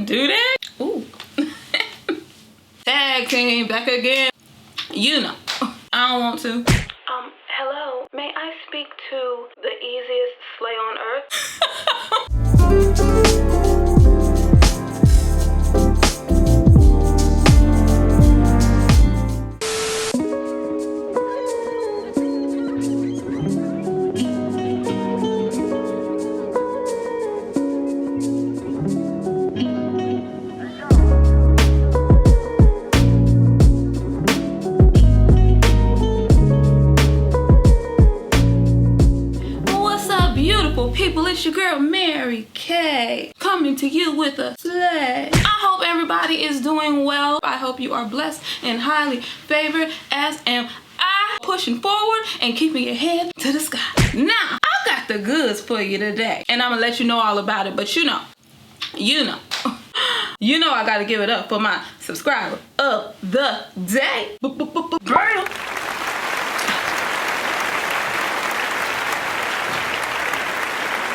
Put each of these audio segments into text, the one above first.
do that? Ooh. Tag team back again. You know, I don't want to. Hello, may I speak to the easiest slay on earth? People, it's your girl Mary Kay coming to you with a slay. I hope everybody is doing well. I hope you are blessed and highly favored, as am I, pushing forward and keeping your head to the sky. Now, I got the goods for you today, and I'm gonna let you know all about it. But you know I gotta give it up for my subscriber of the day. Girl.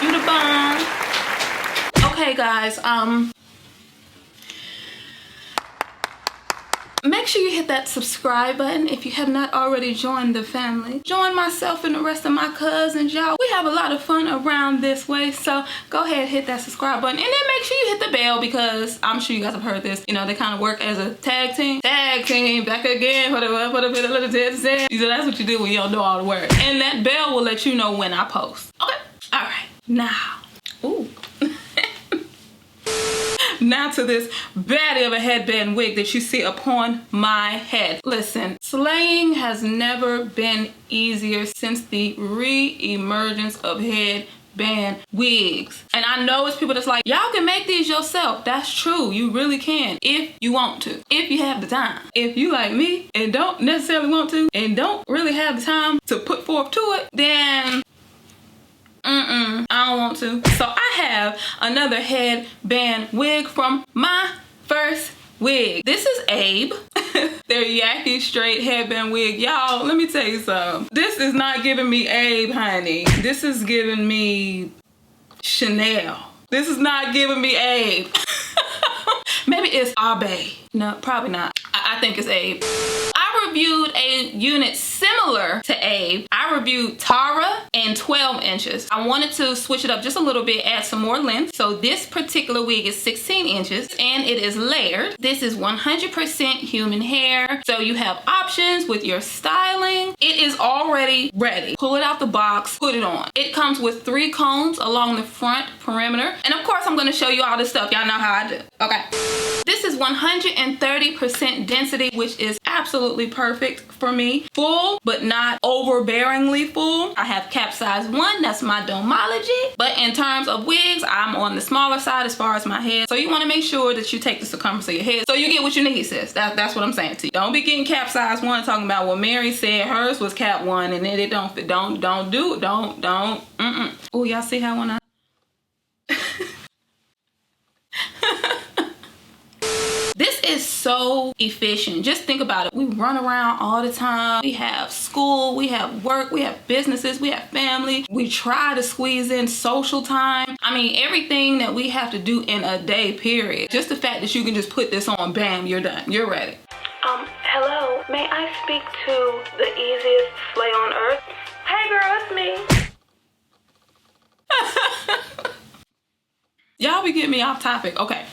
You the bomb. Okay guys, make sure you hit that subscribe button if you have not already joined the family. Join myself and the rest of my cousins, y'all. We have a lot of fun around this way, so go ahead, hit that subscribe button, and then make sure you hit the bell, because I'm sure you guys have heard this. You know, they kind of work as a tag team. Tag team, back again, for the little tits. So that's what you do when you don't know all the words. And that bell will let you know when I post. Okay, all right. Now, ooh. Now to this baddie of a headband wig that you see upon my head. Listen, slaying has never been easier since the re-emergence of headband wigs. And I know it's people that's like, y'all can make these yourself. That's true, you really can, if you want to, if you have the time. If you like me and don't necessarily want to and don't really have the time to put forth to it, then I don't want to. So I have another headband wig from my first wig. This is Abe. Their YAKI straight headband wig. Y'all, let me tell you something. This is not giving me Abe, honey. This is giving me Chanel. This is not giving me Abe. Maybe it's Abe. No, probably not. I think it's Abe. I reviewed a unit similar to Abe. I reviewed Tara and 12 inches. I wanted to switch it up just a little bit, add some more length. So this particular wig is 16 inches and it is layered. This is 100% human hair. So you have options with your styling. It is already ready. Pull it out the box, put it on. It comes with 3 combs along the front perimeter. And of course, I'm gonna show you all this stuff. Y'all know how I do. Okay. This is 130% density, which is absolutely perfect for me. Full, but not overbearingly full. I have cap size 1, that's my Domeology. But in terms of wigs, I'm on the smaller side as far as my head. So you wanna make sure that you take the circumference of your head so you get what you need, sis. That's what I'm saying to you. Don't be getting cap size 1 talking about what Mary said hers was cap 1 and then it don't fit. Don't do it. Don't. Oh, y'all see how when I This is so efficient. Just think about it. We run around all the time. We have school, we have work, we have businesses, we have family. We try to squeeze in social time. I mean, everything that we have to do in a day, period. Just the fact that you can just put this on, bam, you're done. You're ready. Hello, may I speak to the easiest slay on earth? Hey girl, it's me. Y'all be getting me off topic. Okay.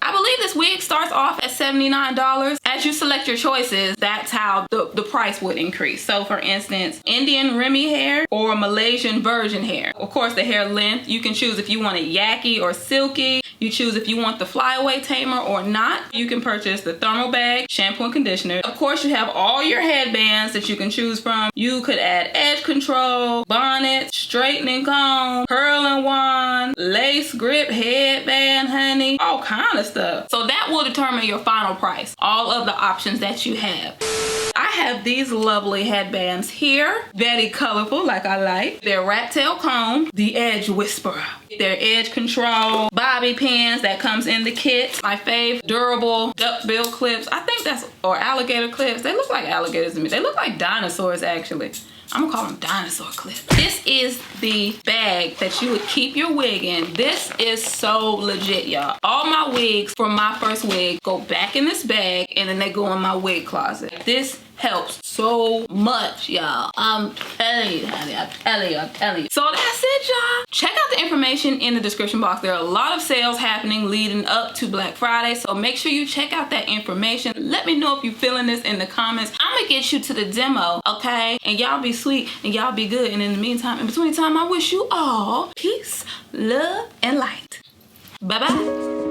I believe this wig starts off at $79. As you select your choices, that's how the price would increase. So for instance, Indian Remy hair or Malaysian virgin hair. Of course, the hair length, you can choose if you want it yaki or silky. You choose if you want the flyaway tamer or not. You can purchase the thermal bag, shampoo and conditioner. Of course, you have all your headbands that you can choose from. You could add edge control, bonnet, straightening comb, curling wand, lace grip headband, honey, all kind of stuff. So that will determine your final price. All of the options that you have. I have these lovely headbands here. Very colorful, like I like. They're rat tail comb, the edge whisperer. Their edge control, bobby pins that comes in the kit. My fave, durable duckbill clips. I think that's, or alligator clips. They look like alligators to me. They look like dinosaurs actually. I'm gonna call them dinosaur clips. This is the bag that you would keep your wig in. This is so legit, y'all. All my wigs from my first wig go back in this bag and then they go in my wig closet. This helps so much, y'all. I'm telling you, honey. I'm telling you. So that's it, y'all. Check out the information in the description box. There are a lot of sales happening leading up to Black Friday, so make sure you check out that information. Let me know if you're feeling this in the comments. I'm gonna get you to the demo, okay? And y'all be sweet and y'all be good. And in the meantime, in between time, I wish you all peace, love, and light. Bye-bye.